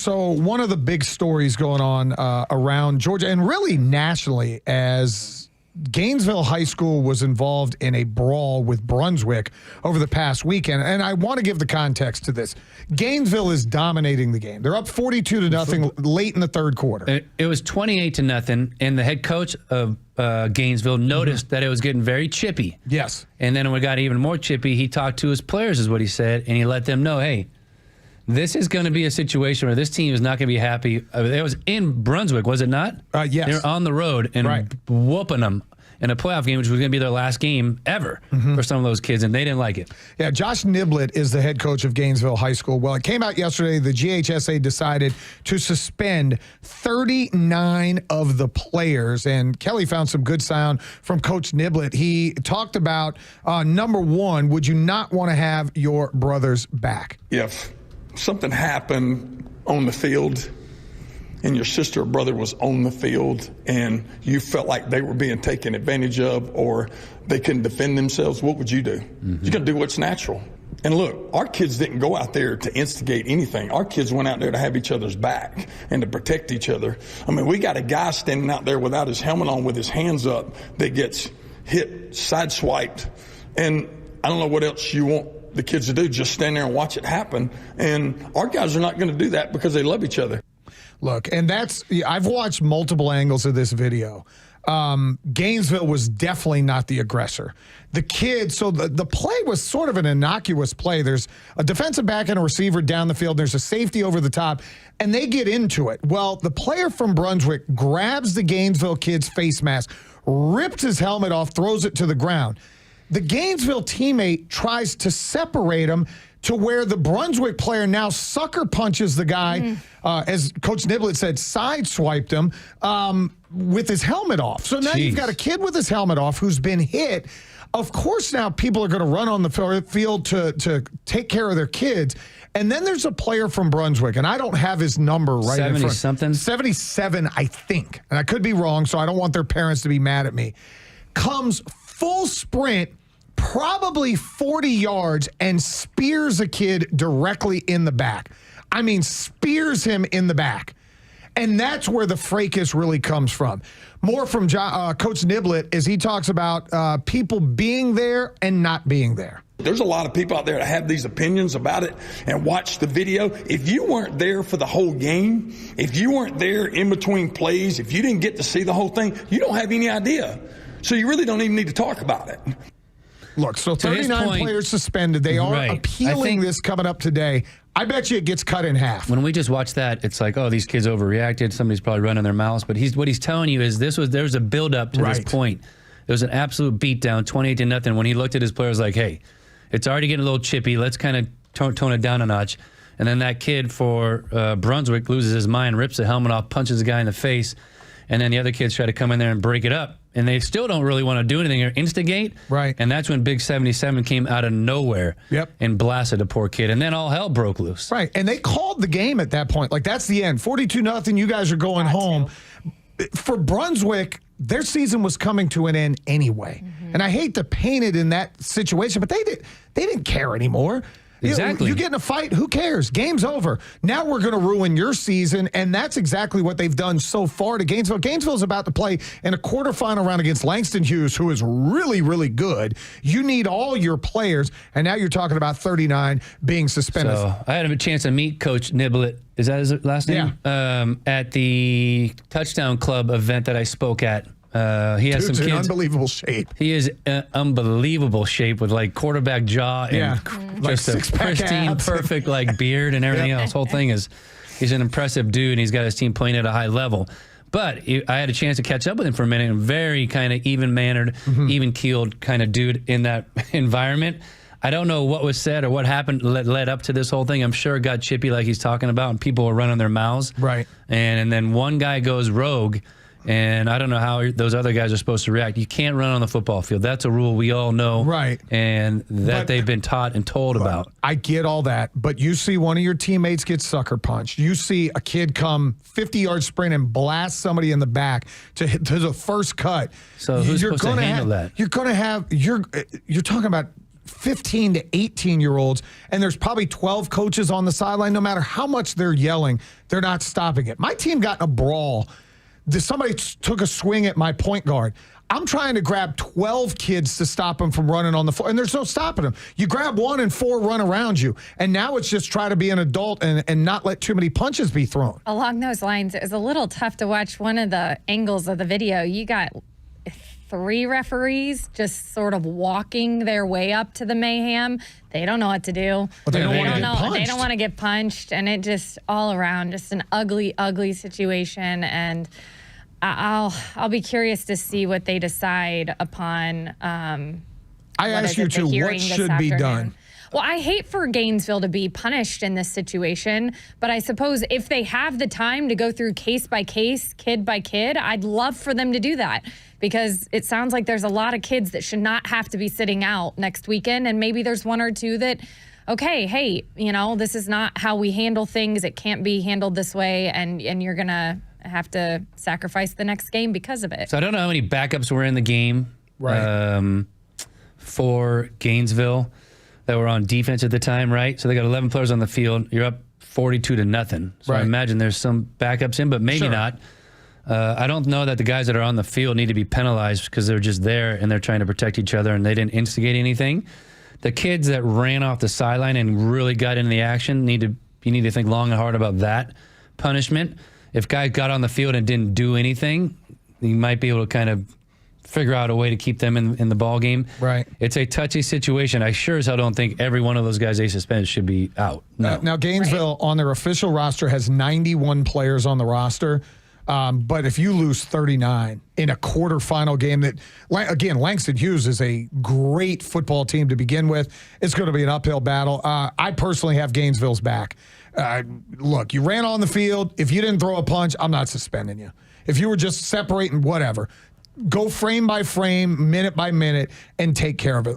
So one of the big stories going on around Georgia and really nationally, as Gainesville High School was involved in a brawl with Brunswick over the past weekend. And I want to give the context to this. Gainesville is dominating the game. They're up 42-0 late in the third quarter. It was 28-0, and the head coach of Gainesville noticed that it was getting very chippy. Yes. And then when it got even more chippy, he talked to his players, is what he said, and he let them know, hey, this is going to be a situation where this team is not going to be happy. It was in Brunswick, was it not? Yes. They're on the road and whooping them in a playoff game, which was going to be their last game ever for some of those kids, and they didn't like it. Yeah, Josh Niblett is the head coach of Gainesville High School. Well, it came out yesterday the GHSA decided to suspend 39 of the players, and Kelly found some good sound from Coach Niblett. He talked about, number one, would you not want to have your brothers back? If something happened on the field and your sister or brother was on the field and you felt like they were being taken advantage of or they couldn't defend themselves, what would you do? You're going to do what's natural. And look, our kids didn't go out there to instigate anything. Our kids went out there to have each other's back and to protect each other. I mean, we got a guy standing out there without his helmet on with his hands up that gets hit, sideswiped, and I don't know what else you want the kids to do, just stand there and watch it happen. And our guys are not going to do that because they love each other. Look, and I've watched multiple angles of this video. Gainesville was definitely not the aggressor. The kid, so the play was sort of an innocuous play. There's a defensive back and a receiver down the field. There's a safety over the top, and they get into it. Well, the player from Brunswick grabs the Gainesville kid's face mask, rips his helmet off, throws it to the ground. The Gainesville teammate tries to separate him to where the Brunswick player now sucker punches the guy, as Coach Niblett said, sideswiped him with his helmet off. So now you've got a kid with his helmet off who's been hit. Of course, now people are going to run on the field to take care of their kids. And then there's a player from Brunswick, and I don't have his number right in front. 70-something? 77, I think. And I could be wrong, so I don't want their parents to be mad at me. Comes full sprint, probably 40 yards, and spears a kid directly in the back. I mean, spears him in the back. And that's where the fracas really comes from. More from Coach Niblett as he talks about people being there and not being there. There's a lot of people out there that have these opinions about it and watch the video. If you weren't there for the whole game, if you weren't there in between plays, if you didn't get to see the whole thing, you don't have any idea. So you really don't even need to talk about it. Look, so 39 players suspended. They are appealing this coming up today. I bet you it gets cut in half. When we just watch that, it's like, oh, these kids overreacted. Somebody's probably running their mouths. But what he's telling you is there's a build-up to this point. There was an absolute beatdown, 28-0. When he looked at his players like, hey, it's already getting a little chippy. Let's kind of tone it down a notch. And then that kid for Brunswick loses his mind, rips the helmet off, punches the guy in the face. And then the other kids try to come in there and break it up. And they still don't really want to do anything or instigate. Right. And that's when Big 77 came out of nowhere and blasted a poor kid. And then all hell broke loose. Right. And they called the game at that point. Like, that's the end. 42-0, you guys are going home. For Brunswick, their season was coming to an end anyway. And I hate to paint it in that situation, but they didn't care anymore. Exactly. You get in a fight, who cares? Game's over. Now we're going to ruin your season, and that's exactly what they've done so far to Gainesville. Gainesville's about to play in a quarterfinal round against Langston Hughes, who is really, really good. You need all your players, and now you're talking about 39 being suspended. So I had a chance to meet Coach Niblett. Is that his last name? Yeah. At the Touchdown Club event that I spoke at. He has some kids. In unbelievable shape. He is in unbelievable shape with like quarterback jaw and just a pristine, perfect like beard and everything else. Whole thing is, he's an impressive dude, and he's got his team playing at a high level. But I had a chance to catch up with him for a minute, and very kind of even-mannered, even-keeled kind of dude in that environment. I don't know what was said or what happened led up to this whole thing. I'm sure it got chippy like he's talking about, and people were running their mouths. Right. And then one guy goes rogue. And I don't know how those other guys are supposed to react. You can't run on the football field. That's a rule we all know. Right. And that they've been taught and told about. I get all that. But you see one of your teammates get sucker punched. You see a kid come 50-yard sprint and blast somebody in the back to the first cut. So who's supposed to handle that? You're going to have, you're talking about 15 to 18-year-olds, and there's probably 12 coaches on the sideline. No matter how much they're yelling, they're not stopping it. My team got in a brawl. Somebody took a swing at my point guard. I'm trying to grab 12 kids to stop them from running on the floor, and there's no stopping them. You grab one and 4 run around you, and now it's just try to be an adult and not let too many punches be thrown. Along those lines, it was a little tough to watch one of the angles of the video. You got 3 referees just sort of walking their way up to the mayhem. They don't know what to do. But they don't want to get know. punched. They don't want to get punched, and it just all around just an ugly, ugly situation. And I'll be curious to see what they decide upon. I ask you too, what should be done? Well, I hate for Gainesville to be punished in this situation, but I suppose if they have the time to go through case by case, kid by kid, I'd love for them to do that, because it sounds like there's a lot of kids that should not have to be sitting out next weekend, and maybe there's 1 or 2 that, okay, hey, you know, this is not how we handle things. It can't be handled this way, and you're going to have to sacrifice the next game because of it. So I don't know how many backups were in the game for Gainesville that were on defense at the time, right? So they got 11 players on the field. You're up 42-0. So I imagine there's some backups in, but maybe not. I don't know that the guys that are on the field need to be penalized because they're just there and they're trying to protect each other and they didn't instigate anything. The kids that ran off the sideline and really got into the action, you need to think long and hard about that punishment. If guys got on the field and didn't do anything, you might be able to kind of figure out a way to keep them in the ball game. Right. It's a touchy situation. I sure as hell don't think every one of those guys they suspended should be out. No. Now, Gainesville on their official roster has 91 players on the roster. But if you lose 39 in a quarterfinal game that, again, Langston Hughes is a great football team to begin with. It's going to be an uphill battle. I personally have Gainesville's back. Look, you ran on the field. If you didn't throw a punch, I'm not suspending you. If you were just separating, whatever. Go frame by frame, minute by minute, and take care of it.